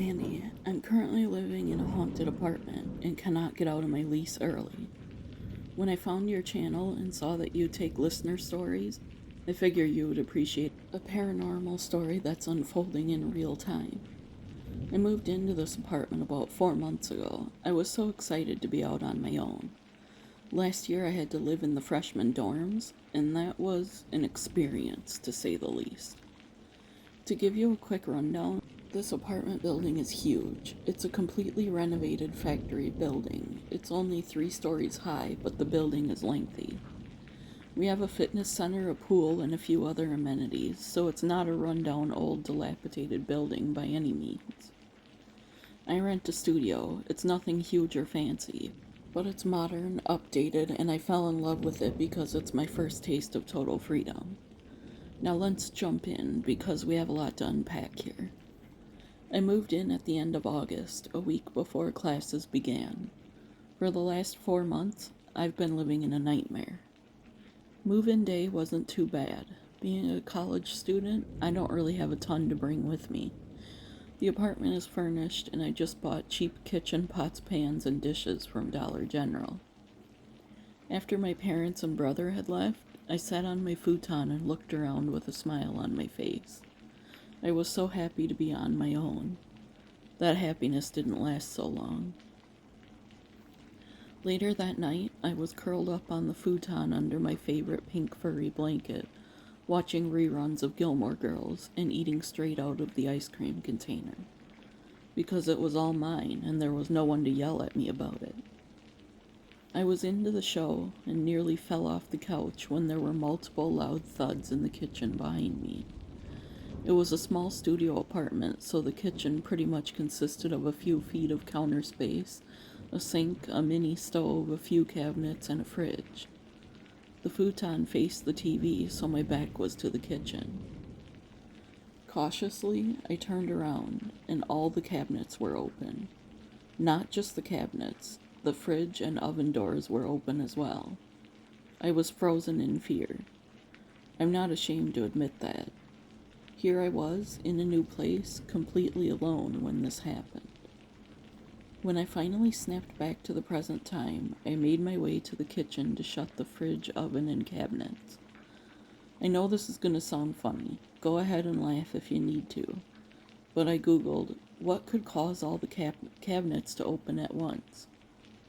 Mandy. I'm currently living in a haunted apartment and cannot get out of my lease early. When I found your channel and saw that you take listener stories, I figure you would appreciate a paranormal story that's unfolding in real time. I moved into this apartment about 4 months ago. I was so excited to be out on my own. Last year I had to live in the freshman dorms, and that was an experience, to say the least. To give you a quick rundown, this apartment building is huge. It's a completely renovated factory building. It's only 3 stories high, but the building is lengthy. We have a fitness center, a pool, and a few other amenities, so it's not a rundown old dilapidated building by any means. I rent a studio. It's nothing huge or fancy, but it's modern, updated, and I fell in love with it because it's my first taste of total freedom. Now let's jump in, because we have a lot to unpack here. I moved in at the end of August, a week before classes began. For the last 4 months, I've been living in a nightmare. Move-in day wasn't too bad. Being a college student, I don't really have a ton to bring with me. The apartment is furnished, and I just bought cheap kitchen pots, pans, and dishes from Dollar General. After my parents and brother had left, I sat on my futon and looked around with a smile on my face. I was so happy to be on my own. That happiness didn't last so long. Later that night, I was curled up on the futon under my favorite pink furry blanket, watching reruns of Gilmore Girls and eating straight out of the ice cream container, because it was all mine and there was no one to yell at me about it. I was into the show and nearly fell off the couch when there were multiple loud thuds in the kitchen behind me. It was a small studio apartment, so the kitchen pretty much consisted of a few feet of counter space, a sink, a mini stove, a few cabinets, and a fridge. The futon faced the TV, so my back was to the kitchen. Cautiously, I turned around, and all the cabinets were open. Not just the cabinets, the fridge and oven doors were open as well. I was frozen in fear. I'm not ashamed to admit that. Here I was, in a new place, completely alone when this happened. When I finally snapped back to the present time, I made my way to the kitchen to shut the fridge, oven, and cabinets. I know this is going to sound funny. Go ahead and laugh if you need to. But I googled, what could cause all the cabinets to open at once?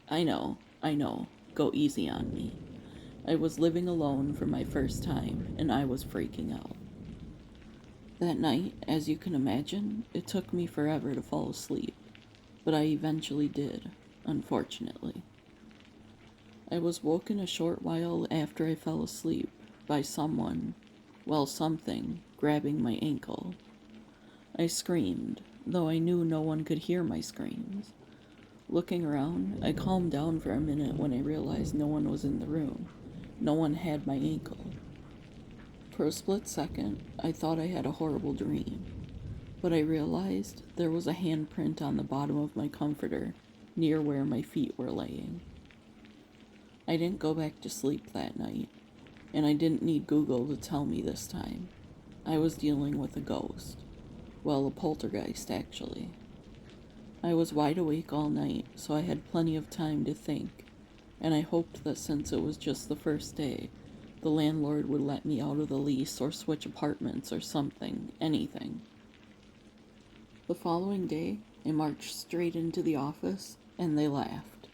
I know. Go easy on me. I was living alone for my first time, and I was freaking out. That night, as you can imagine, it took me forever to fall asleep, but I eventually did, unfortunately. I was woken a short while after I fell asleep by something, grabbing my ankle. I screamed, though I knew no one could hear my screams. Looking around, I calmed down for a minute when I realized no one was in the room. No one had my ankle. For a split second, I thought I had a horrible dream, but I realized there was a handprint on the bottom of my comforter, near where my feet were laying. I didn't go back to sleep that night, and I didn't need Google to tell me this time. I was dealing with a ghost. Well, a poltergeist, actually. I was wide awake all night, so I had plenty of time to think, and I hoped that since it was just the first day, the landlord would let me out of the lease or switch apartments or something, anything. The following day, I marched straight into the office, and they laughed.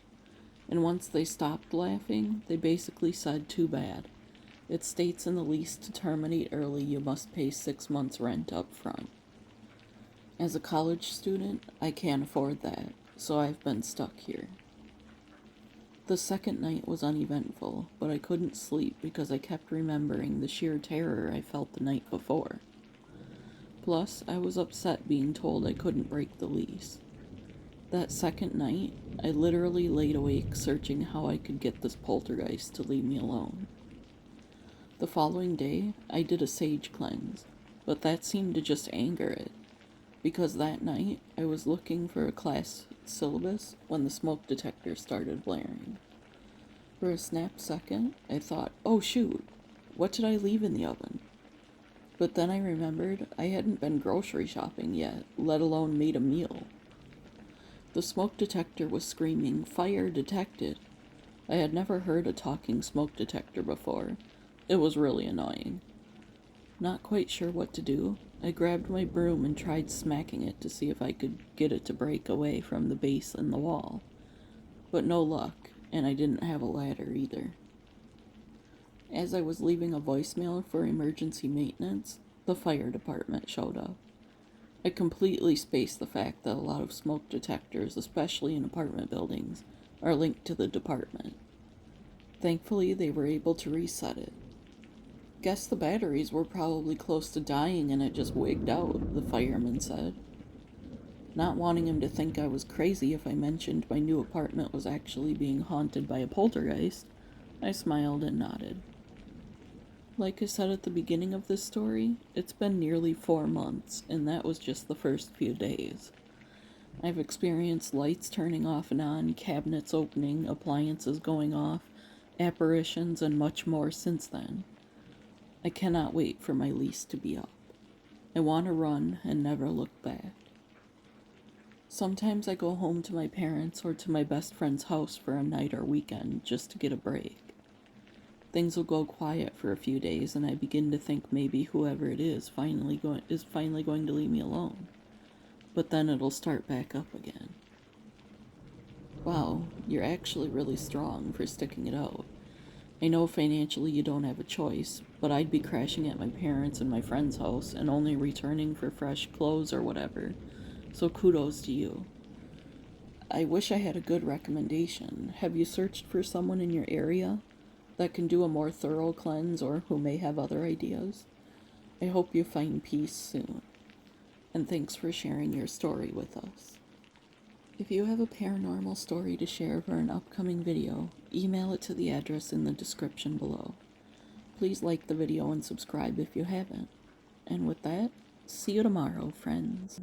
And once they stopped laughing, they basically said, too bad. It states in the lease to terminate early you must pay 6 months rent up front. As a college student, I can't afford that, so I've been stuck here. The second night was uneventful, but I couldn't sleep because I kept remembering the sheer terror I felt the night before. Plus, I was upset being told I couldn't break the lease. That second night, I literally laid awake searching how I could get this poltergeist to leave me alone. The following day, I did a sage cleanse, but that seemed to just anger it, because that night I was looking for a class syllabus when the smoke detector started blaring. For a snap second, I thought, oh shoot, what did I leave in the oven? But then I remembered I hadn't been grocery shopping yet, let alone made a meal. The smoke detector was screaming, "Fire detected." I had never heard a talking smoke detector before. It was really annoying. Not quite sure what to do, I grabbed my broom and tried smacking it to see if I could get it to break away from the base in the wall. But no luck, and I didn't have a ladder either. As I was leaving a voicemail for emergency maintenance, the fire department showed up. I completely spaced the fact that a lot of smoke detectors, especially in apartment buildings, are linked to the department. Thankfully, they were able to reset it. Guess the batteries were probably close to dying and it just wigged out, the fireman said. Not wanting him to think I was crazy if I mentioned my new apartment was actually being haunted by a poltergeist, I smiled and nodded. Like I said at the beginning of this story, it's been nearly 4 months, and that was just the first few days. I've experienced lights turning off and on, cabinets opening, appliances going off, apparitions, and much more since then. I cannot wait for my lease to be up. I want to run and never look back. Sometimes I go home to my parents or to my best friend's house for a night or weekend just to get a break. Things will go quiet for a few days and I begin to think maybe whoever it is finally going to leave me alone. But then it'll start back up again. Wow, you're actually really strong for sticking it out. I know financially you don't have a choice, but I'd be crashing at my parents' and my friend's house and only returning for fresh clothes or whatever, so kudos to you. I wish I had a good recommendation. Have you searched for someone in your area that can do a more thorough cleanse or who may have other ideas? I hope you find peace soon. And thanks for sharing your story with us. If you have a paranormal story to share for an upcoming video, email it to the address in the description below. Please like the video and subscribe if you haven't. And with that, see you tomorrow, friends.